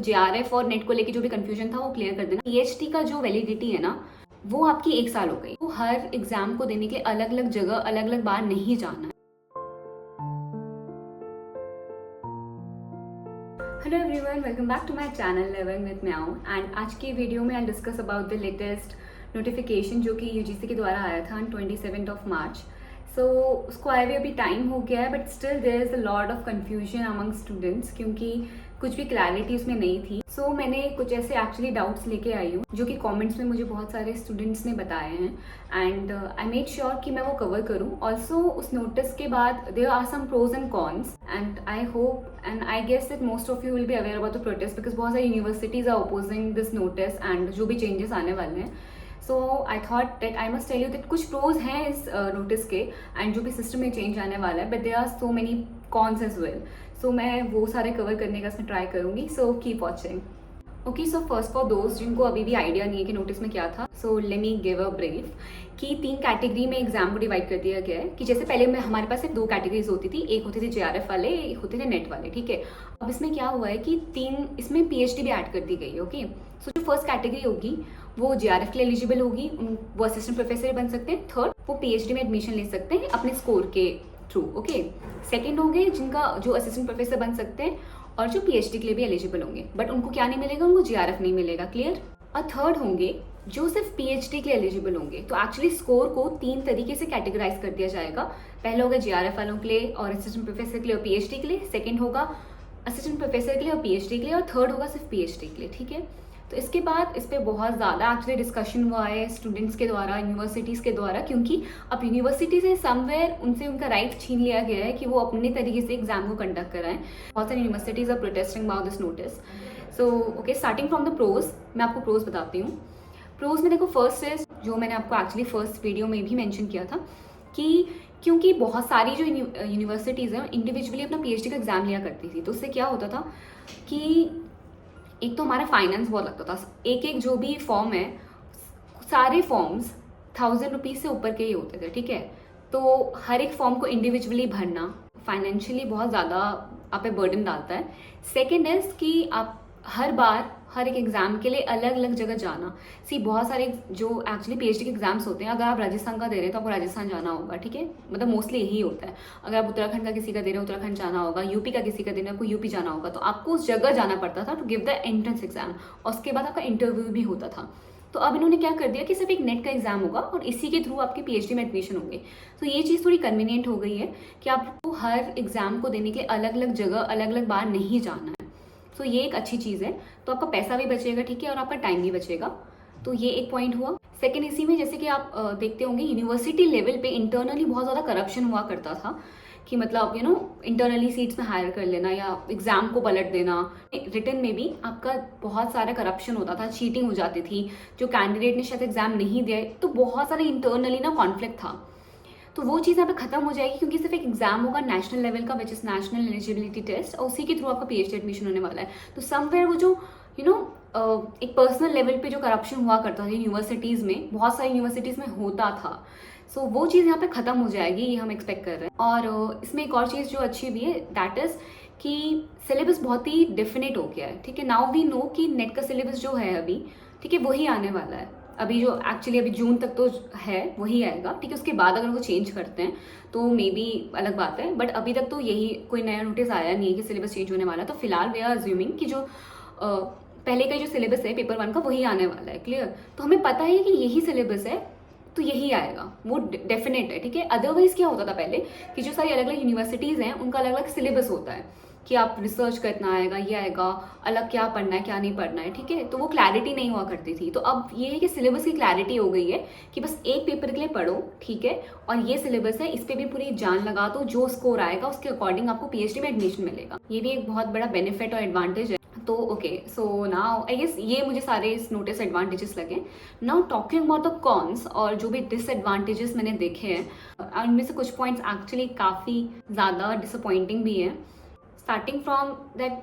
JRF और net को लेके जो भी कंफ्यूजन था वो क्लियर कर देना। PhD का जो वैलिडिटी है ना वो आपकी 1 साल हो गई। तो हर एग्जाम को देने के लिए अलग अलग जगह अलग अलग बार नहीं जाना है। Hello everyone, welcome back to my channel learning with meow. And आज की वीडियो में I discuss about the latest notification जो कि UGC के द्वारा आया था ऑन 27 मार्च। सो उसको आए हुए अभी टाइम हो गया है, but still there is a lot of confusion among students क्योंकि कुछ भी क्लैरिटी उसमें नहीं थी। सो मैंने कुछ ऐसे एक्चुअली डाउट्स लेके आई हूँ जो कि कमेंट्स में मुझे बहुत सारे स्टूडेंट्स ने बताए हैं, एंड आई मेड श्योर कि मैं वो कवर करूँ। ऑल्सो उस नोटिस के बाद there are some pros and cons, and I hope and I guess that most of you will be aware about the protest because बहुत सारी universities are opposing this notice and जो भी changes आने वाले हैं। So I thought that I must tell you that कुछ pros हैं इस नोटिस के एंड जो भी सिस्टम में चेंज आने वाला है, but there are so many cons as well. So मैं वो सारे कवर करने का इसमें ट्राई करूंगी। So keep watching. Okay, so first for दोस्त जिनको अभी भी आइडिया नहीं है कि नोटिस में क्या था, so let me give a brief कि 3 कैटेगरी में एग्जाम को डिवाइड कर दिया गया है। कि जैसे पहले में हमारे पास सिर्फ 2 कैटेगरीज होती थी, एक होते थे JRF वाले, एक होते थे नेट वाले, ठीक है। अब इसमें क्या हुआ है कि 3 इसमें PhD भी ऐड कर दी गई है। ओके, सो जो फर्स्ट कैटेगरी होगी वो JRF के लिए एलिजिबल होगी, वो असिस्टेंट प्रोफेसर बन सकते हैं। थर्ड, वो PhD में एडमिशन ले सकते हैं अपने स्कोर के थ्रू। ओके, सेकेंड होंगे जिनका जो असिस्टेंट प्रोफेसर बन सकते हैं और जो PhD के लिए भी एलिजिबल होंगे, बट उनको क्या नहीं मिलेगा, उनको JRF नहीं मिलेगा। क्लियर। और थर्ड होंगे जो सिर्फ PhD के लिए एलिजिबल होंगे। तो एक्चुअली स्कोर को 3 तरीके से कैटेगराइज कर दिया जाएगा। पहला होगा JRF वालों के लिए और असिस्टेंट प्रोफेसर के लिए और PhD के लिए, सेकेंड होगा असिस्टेंट प्रोफेसर के लिए और PhD के लिए, और थर्ड होगा सिर्फ PhD के लिए, ठीक है। तो इसके बाद इस पर बहुत ज़्यादा एक्चुअली डिस्कशन हुआ है स्टूडेंट्स के द्वारा, यूनिवर्सिटीज़ के द्वारा, क्योंकि अब यूनिवर्सिटी से समवेयर उनसे उनका राइट छीन लिया गया है कि वो अपने तरीके से एग्जाम को कंडक्ट कराएं। बहुत सारी universities are protesting about this notice. So okay, starting from the pros, मैं आपको प्रोज बताती हूँ। प्रोज में देखो, फर्स्ट इज जो मैंने आपको एक्चुअली फर्स्ट वीडियो में भी मेंशन किया था कि क्योंकि बहुत सारी जो यूनिवर्सिटीज़ हैं इंडिविजुअली अपना PhD का एग्जाम लिया करती थी, तो उससे क्या होता था कि एक तो हमारा फाइनेंस बहुत लगता था। एक एक जो भी फॉर्म है, सारे फॉर्म्स 1000 रुपीज़ से ऊपर के ही होते थे, ठीक है। तो हर एक फॉर्म को इंडिविजुअली भरना फाइनेंशियली बहुत ज़्यादा आप पे बर्डन डालता है। सेकेंड इज कि आप हर बार हर एक एग्जाम के लिए अलग अलग जगह जाना। बहुत सारे जो एक्चुअली PhD के एग्जाम्स होते हैं, अगर आप राजस्थान का दे रहे हैं तो आपको राजस्थान जाना होगा, ठीक है। मतलब मोस्टली यही होता है। अगर आप उत्तराखंड का किसी का दे रहे हो उत्तराखंड जाना होगा, यूपी का किसी का दे रहे हो आपको यूपी जाना होगा। तो आपको उस जगह जाना पड़ता था to give the entrance exam, और उसके बाद आपका इंटरव्यू भी होता था। तो अब इन्होंने क्या कर दिया कि सिर्फ एक नेट का एग्जाम होगा और इसी के थ्रू आपके PhD में एडमिशन होंगे। तो ये चीज़ थोड़ी कन्वीनियंट हो गई है कि आपको हर एग्जाम को देने के लिए अलग अलग जगह अलग अलग बार नहीं जाना है। तो ये एक अच्छी चीज़ है। तो आपका पैसा भी बचेगा, ठीक है, और आपका टाइम भी बचेगा। तो ये एक पॉइंट हुआ। सेकेंड, इसी में जैसे कि आप देखते होंगे यूनिवर्सिटी लेवल पे इंटरनली बहुत ज़्यादा करप्शन हुआ करता था कि मतलब इंटरनली सीट्स में हायर कर लेना या एग्जाम को पलट देना। रिटन में भी आपका बहुत सारा करप्शन होता था, चीटिंग हो जाती थी। जो कैंडिडेट ने शायद एग्जाम नहीं दिया तो बहुत सारे इंटरनली कॉन्फ्लिक्ट था। तो वो चीज़ यहाँ पे खत्म हो जाएगी क्योंकि सिर्फ एक एग्जाम होगा नेशनल लेवल का, which is national eligibility test, और उसी के थ्रू आपका PhD एडमिशन होने वाला है। तो समवेयर वो जो एक पर्सनल लेवल पे जो करप्शन हुआ करता था यूनिवर्सिटीज़ में, बहुत सारी यूनिवर्सिटीज़ में होता था। सो वो चीज़ यहाँ पे खत्म हो जाएगी, ये हम एक्सपेक्ट कर रहे हैं। और इसमें एक और चीज़ जो अच्छी भी है, दैट इज़ कि सिलेबस बहुत ही डेफिनेट हो गया है, ठीक है। नाउ वी नो कि नेट का सिलेबस जो है अभी, ठीक है, वही आने वाला है। अभी जो एक्चुअली अभी जून तक तो है वही आएगा, ठीक है। उसके बाद अगर वो चेंज करते हैं तो मे बी अलग बात है, बट अभी तक तो यही कोई नया नोटिस आया नहीं है कि सिलेबस चेंज होने वाला है। तो फिलहाल वी आर अज्यूमिंग कि जो पहले का जो सिलेबस है पेपर 1 का वही आने वाला है। क्लियर। तो हमें पता है कि यही सिलेबस है तो यही आएगा, वो डेफिनेट है, ठीक है। अदरवाइज क्या होता था पहले कि जो सारी अलग अलग यूनिवर्सिटीज़ हैं उनका अलग अलग सिलेबस होता है कि आप रिसर्च करना आएगा, ये आएगा, अलग क्या पढ़ना है क्या नहीं पढ़ना है, ठीक है। तो वो क्लैरिटी नहीं हुआ करती थी। तो अब ये है कि सिलेबस की क्लैरिटी हो गई है कि बस एक पेपर के लिए पढ़ो, ठीक है, और ये सिलेबस है, इस पर भी पूरी जान लगा दो, जो स्कोर आएगा उसके अकॉर्डिंग आपको PhD में एडमिशन मिलेगा। ये भी एक बहुत बड़ा बेनिफिट और एडवांटेज है। तो okay, so now I guess ये मुझे सारे इस नोटिस एडवांटेजेस लगे। Now talking about the cons, और जो भी डिसएडवांटेजेस मैंने देखे हैं उनमें से कुछ पॉइंट्स एक्चुअली काफ़ी ज़्यादा डिसअपॉइंटिंग भी हैं। स्टार्टिंग फ्रॉम दैट,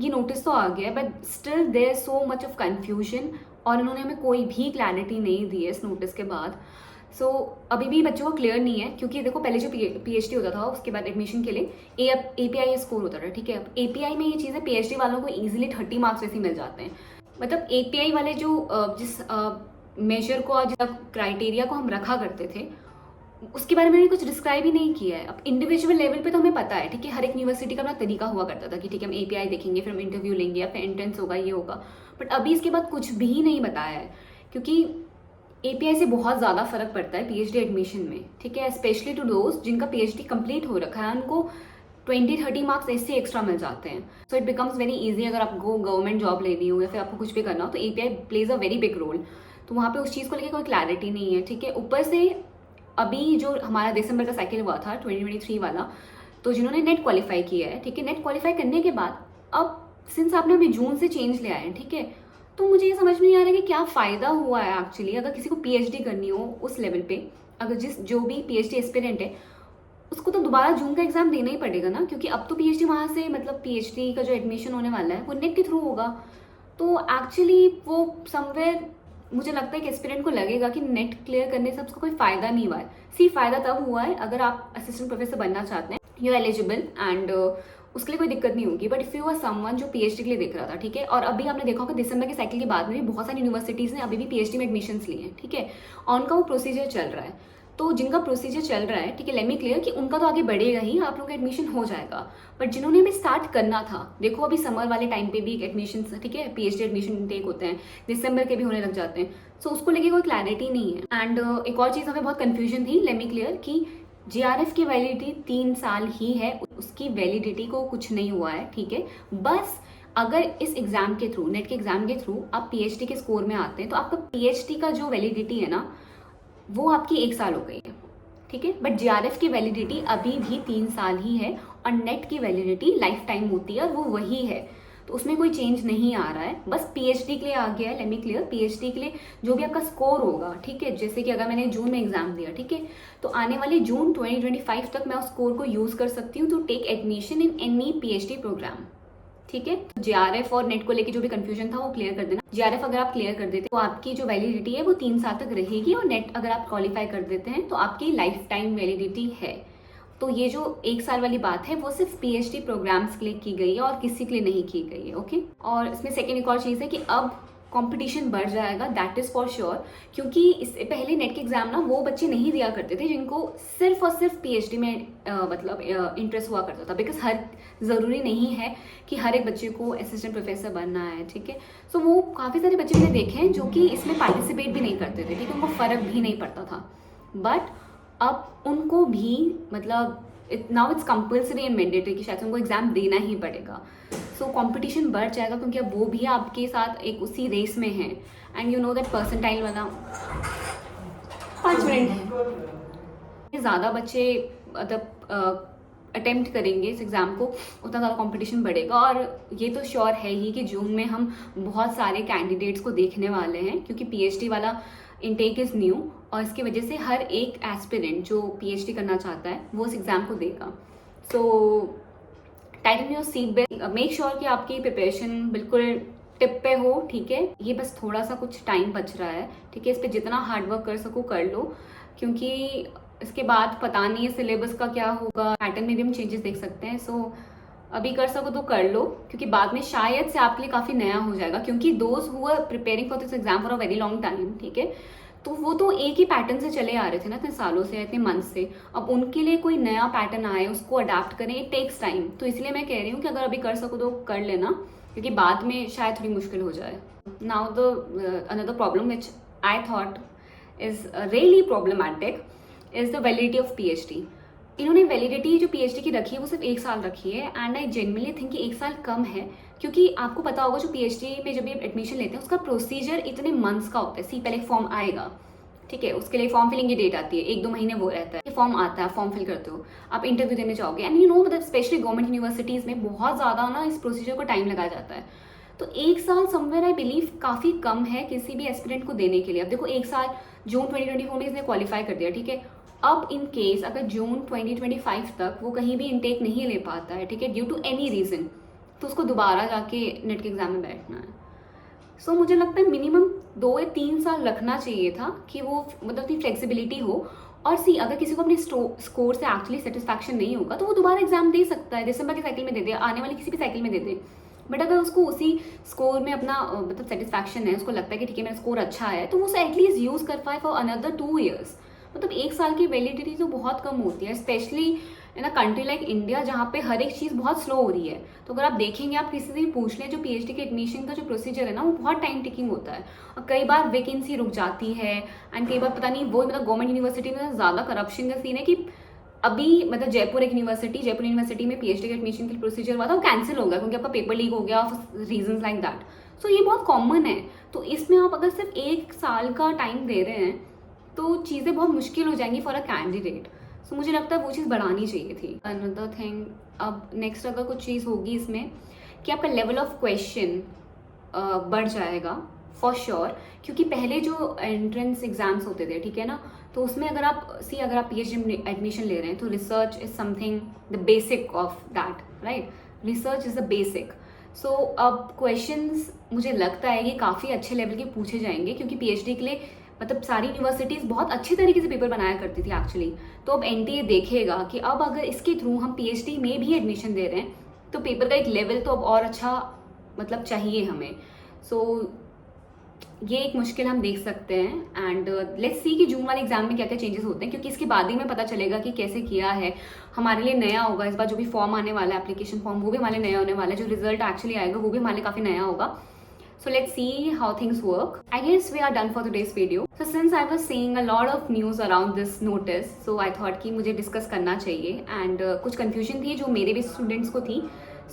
ये नोटिस तो आ गया but still there so much of confusion, और इन्होंने हमें कोई भी क्लैरिटी नहीं दी है इस नोटिस के बाद। सो अभी भी बच्चों को क्लियर नहीं है, क्योंकि देखो पहले जो PhD होता था उसके बाद एडमिशन के लिए API स्कोर होता था, ठीक है। अब API में ये चीज़ है, PhD वालों को ईजिली 30 मार्क्स वैसे ही मिल जाते हैं। मतलब API वाले जो जिस मेजर को और जिस क्राइटेरिया को हम रखा करते थे उसके बारे में मैंने कुछ डिस्क्राइब ही नहीं किया है। अब इंडिविजुअल लेवल पे तो हमें पता है, ठीक है, हर एक यूनिवर्सिटी का अपना तरीका हुआ करता था कि ठीक है हम API देखेंगे, फिर हम इंटरव्यू लेंगे या फिर एंट्रेंस होगा, ये होगा। बट अभी इसके बाद कुछ भी नहीं बताया है, क्योंकि API से बहुत ज़्यादा फर्क पड़ता है PhD एडमिशन में, ठीक है। स्पेशली टू दोस्त जिनका PhD कंप्लीट हो रखा है, उनको 20-30 मार्क्स ऐसे एक्स्ट्रा मिल जाते हैं। So it becomes very easy अगर आपको गवर्नमेंट जॉब लेनी हो या फिर आपको कुछ भी करना हो, तो API plays a very big role. तो वहाँ पे उस चीज़ को लेकर कोई क्लैरिटी नहीं है, ठीक है। ऊपर से अभी जो हमारा दिसंबर का साइकिल हुआ था 2023 वाला, तो जिन्होंने नेट क्वालिफाई किया है, ठीक है, नेट क्वालिफाई करने के बाद अब सिंस आपने अभी जून से चेंज ले आए हैं, ठीक है, तो मुझे ये समझ में नहीं आ रहा कि क्या फ़ायदा हुआ है एक्चुअली। अगर किसी को PhD करनी हो उस लेवल पे, अगर जो भी PhD एस्पिरेंट है उसको तो दोबारा जून का एग्जाम देना ही पड़ेगा ना, क्योंकि अब तो PhD वहाँ से मतलब PhD का जो एडमिशन होने वाला है वो नेट के थ्रू होगा। तो एक्चुअली वो समवेयर मुझे लगता है कि एस्पिरेंट को लगेगा कि नेट क्लियर करने से उसको कोई फ़ायदा नहीं हुआ है। फ़ायदा तब हुआ है अगर आप असिस्टेंट प्रोफेसर बनना चाहते हैं, यू आर एलिजिबल एंड उसके लिए कोई दिक्कत नहीं होगी। But if you are someone जो PhD के लिए देख रहा था, ठीक है, और अभी आपने देखा होगा दिसंबर के साइकिल के बाद में भी बहुत सारी यूनिवर्सिटीज़ ने अभी भी PhD में एडमिशन्स लिए हैं, ठीक है, और उनका वो प्रोसीजर चल रहा है। तो जिनका प्रोसीजर चल रहा है, ठीक है, लेट मी क्लियर कि उनका तो आगे बढ़ेगा ही, आप लोगों का एडमिशन हो जाएगा। बट जिन्होंने अभी स्टार्ट करना था, देखो अभी समर वाले टाइम पे भी एडमिशन, ठीक है, PhD एडमिशन इनटेक होते हैं, दिसंबर के भी होने लग जाते हैं। सो उसको लेके कोई क्लैरिटी नहीं है। एंड एक और चीज़ हमें बहुत कन्फ्यूजन थी, लेट मी क्लियर, कि JRF की वैलिडिटी 3 साल ही है, उसकी वैलिडिटी को कुछ नहीं हुआ है, ठीक है। बस अगर इस एग्जाम के थ्रू, नेट के एग्जाम के थ्रू आप PhD के स्कोर में आते हैं, तो आपका PhD का जो वैलिडिटी है ना वो आपकी 1 साल हो गई है, ठीक है। बट JRF की वैलिडिटी अभी भी 3 साल ही है, और नेट की वैलिडिटी लाइफ टाइम होती है और वो वही है। तो उसमें कोई चेंज नहीं आ रहा है, बस PhD के लिए आ गया है। लेट मी क्लियर, PhD के लिए जो भी आपका स्कोर होगा, ठीक है, जैसे कि अगर मैंने जून में एग्जाम दिया, ठीक है, तो आने वाले जून 2025 तक मैं उस स्कोर को यूज़ कर सकती हूँ to take admission in any PhD program, ठीक है। JRF और नेट को लेके जो भी कंफ्यूजन था वो क्लियर कर देना। JRF अगर आप क्लियर कर देते तो आपकी जो वैलिडिटी है वो 3 साल तक रहेगी, और नेट अगर आप क्वालिफाई कर देते हैं तो आपकी लाइफ टाइम वैलिडिटी है। तो ये जो 1 साल वाली बात है वो सिर्फ PhD प्रोग्राम्स के लिए की गई है और किसी के लिए नहीं की गई है, ओके। और इसमें सेकेंड एक और चीज़ है कि अब कंपटीशन बढ़ जाएगा, दैट इज़ फॉर श्योर, क्योंकि इससे पहले नेट के एग्जाम ना वो बच्चे नहीं दिया करते थे जिनको सिर्फ और सिर्फ PhD में मतलब इंटरेस्ट हुआ करता था, बिकॉज ज़रूरी नहीं है कि हर एक बच्चे को असिस्टेंट प्रोफेसर बनना है, ठीक है। सो वो काफ़ी सारे बच्चे मैंने देखे हैं जो कि इसमें पार्टिसिपेट भी नहीं करते थे, ठीक है, उनको फ़र्क भी नहीं पड़ता था। बट अब उनको भी मतलब now it's compulsory and mandatory कि शायद उनको एग्जाम देना ही पड़ेगा। सो कंपटीशन बढ़ जाएगा, क्योंकि अब वो भी आपके साथ एक उसी रेस में है। And you know that percentile वाला 5 मिनट ज़्यादा बच्चे मतलब अटेम्प्ट करेंगे इस एग्ज़ाम को, उतना ज़्यादा कंपटीशन बढ़ेगा। और ये तो श्योर है ही कि जून में हम बहुत सारे कैंडिडेट्स को देखने वाले हैं, क्योंकि PhD वाला इनटेक इज़ न्यू, और इसकी वजह से हर एक एस्पिरेंट जो PhD करना चाहता है वो इस एग्ज़ाम को देगा। So tighten your seat belt, make sure कि आपकी प्रिपरेशन बिल्कुल टिप पे हो, ठीक है। ये बस थोड़ा सा कुछ टाइम बच रहा है, ठीक है, इस पर जितना हार्डवर्क कर सको कर लो, क्योंकि इसके बाद पता नहीं है सिलेबस का क्या होगा, पैटर्न में भी हम चेंजेस देख सकते हैं। सो अभी कर सको तो कर लो, क्योंकि बाद में शायद से आपके लिए काफ़ी नया हो जाएगा, क्योंकि those who are preparing for this exam for a very long time, ठीक है, तो वो तो एक ही पैटर्न से चले आ रहे थे ना इतने सालों से, इतने मंथ से। अब उनके लिए कोई नया पैटर्न आए, उसको अडाप्ट करें, इट टेक्स टाइम। तो इसलिए मैं कह रही हूँ कि अगर अभी कर सको तो कर लेना, क्योंकि बाद में शायद थोड़ी मुश्किल हो जाए। Now the another problem which I thought is really problematic is the validity of PhD। इन्होंने वैलिडिटी जो PhD की रखी है वो सिर्फ 1 साल रखी है, एंड आई जेन्युइनली थिंक कि 1 साल कम है, क्योंकि आपको पता होगा जो PhD में जब ये एडमिशन लेते हैं उसका प्रोसीजर इतने मंथ्स का होता है। पहले फॉर्म आएगा, ठीक है, उसके लिए फॉर्म फिलिंग की डेट आती है, 1-2 महीने वो रहता है, फॉर्म आता है, फॉर्म फिल करते हो, आप इंटरव्यू देने जाओगे, एंड यू नो मतलब स्पेशली गवर्नमेंट यूनिवर्सिटीज़ में बहुत ज़्यादा ना इस प्रोसीजर को टाइम लगाया जाता है। तो 1 साल समवेयर आई बिलीव काफ़ी कम है किसी भी एस्पिरेंट को देने के लिए। अब देखो 1 साल जून 2024 में इसने क्वालिफाई कर दिया, ठीक है, अब इन केस अगर जून 2025 तक वो कहीं भी इनटेक नहीं ले पाता है, ठीक है, ड्यू टू एनी रीज़न, तो उसको दोबारा जाके नेट के एग्जाम में बैठना है। सो मुझे लगता है मिनिमम 2 या 3 साल रखना चाहिए था कि वो मतलब इतनी फ्लेक्सिबिलिटी हो। और सी अगर किसी को अपने स्कोर से एक्चुअली सेटिस्फैक्शन नहीं होगा तो वो दोबारा एग्जाम दे सकता है, दिसंबर के साइकिल में दे दे, आने वाले किसी भी साइकिल में दे दे। बट अगर उसको उसी स्कोर में अपना मतलब सेटिस्फैक्शन है, उसको लगता है कि ठीक है मेरा स्कोर अच्छा है, तो वो उसे एटलीस्ट यूज़ कर पाए फॉर अनदर 2 ईयर्स। मतलब 1 साल की वैलिडिटी तो बहुत कम होती है, specially in a country like India जहाँ पे हर एक चीज़ बहुत स्लो हो रही है। तो अगर आप देखेंगे, आप किसी से भी पूछ लें, जो पीएचडी के एडमिशन का जो प्रोसीजर है ना, वो बहुत टाइम टेकिंग होता है और कई बार वैकेंसी रुक जाती है। एंड कई बार पता नहीं वो मतलब गवर्नमेंट यूनिवर्सिटी में ज़्यादा करप्शन का सीन है कि अभी मतलब जयपुर यूनिवर्सिटी में पीएचडी के एडमिशन के प्रोसीजर हुआ था, वो कैंसिल हो गया क्योंकि आपका पेपर लीक हो गया, रीजन लाइक दैट। सो ये बहुत कॉमन है। तो इसमें आप अगर सिर्फ 1 साल का टाइम दे रहे हैं तो चीज़ें बहुत मुश्किल हो जाएंगी फॉर अ कैंडिडेट। सो मुझे लगता है वो चीज़ बढ़ानी चाहिए थी। अनदर थिंग, अब नेक्स्ट अगर कुछ चीज़ होगी इसमें कि आपका लेवल ऑफ क्वेश्चन बढ़ जाएगा फॉर श्योर, क्योंकि पहले जो एंट्रेंस एग्जाम्स होते थे, ठीक है ना, तो उसमें अगर आप पीएचडी में एडमिशन ले रहे हैं तो research is something the basic of that, right. Research is the basic. So अब क्वेश्चंस मुझे लगता है कि काफ़ी अच्छे लेवल के पूछे जाएंगे, क्योंकि पीएचडी के लिए मतलब सारी यूनिवर्सिटीज़ बहुत अच्छे तरीके से पेपर बनाया करती थी एक्चुअली। तो अब एनटीए देखेगा कि अब अगर इसके थ्रू हम पीएचडी में भी एडमिशन दे रहे हैं तो पेपर का एक लेवल तो अब और अच्छा मतलब चाहिए हमें। सो ये एक मुश्किल हम देख सकते हैं। एंड लेट्स सी कि जून वाले एग्जाम में क्या क्या चेंजेस होते हैं, क्योंकि इसके बाद ही में पता चलेगा कि कैसे किया है। हमारे लिए नया होगा इस बार, जो भी फॉर्म आने वाला है, एप्लीकेशन फॉर्म, वो भी हमारे नया होने वाला है। जो रिजल्ट एक्चुअली आएगा वो भी हमारे काफ़ी नया होगा। So let's see how things work. I guess we are done for today's video. So since I was seeing a lot of news around this notice, so I thought कि मुझे discuss करना चाहिए। एंड कुछ confusion थी जो मेरे भी students को थी,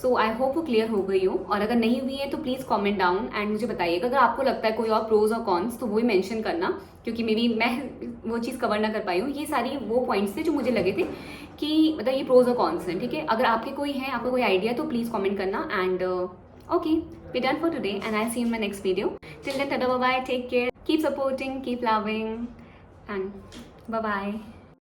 सो आई होप वो क्लियर हो गई हो। और अगर नहीं हुई है तो प्लीज़ कमेंट डाउन एंड मुझे बताइएगा। अगर आपको लगता है कोई और प्रोज और कॉन्स तो वो ही मेंशन करना, क्योंकि मे बी मैं वो चीज़ कवर ना कर पाई हूँ। ये सारी वो पॉइंट्स थे जो मुझे लगे थे कि मतलब ये प्रोज और कॉन्स हैं, ठीक है। अगर आपके कोई हैं, आपका कोई आइडिया, तो प्लीज़ कॉमेंट करना। And okay, we're done for today and I'll see you in my next video. Till then, tada, bye bye, take care, keep supporting, keep loving, and bye bye.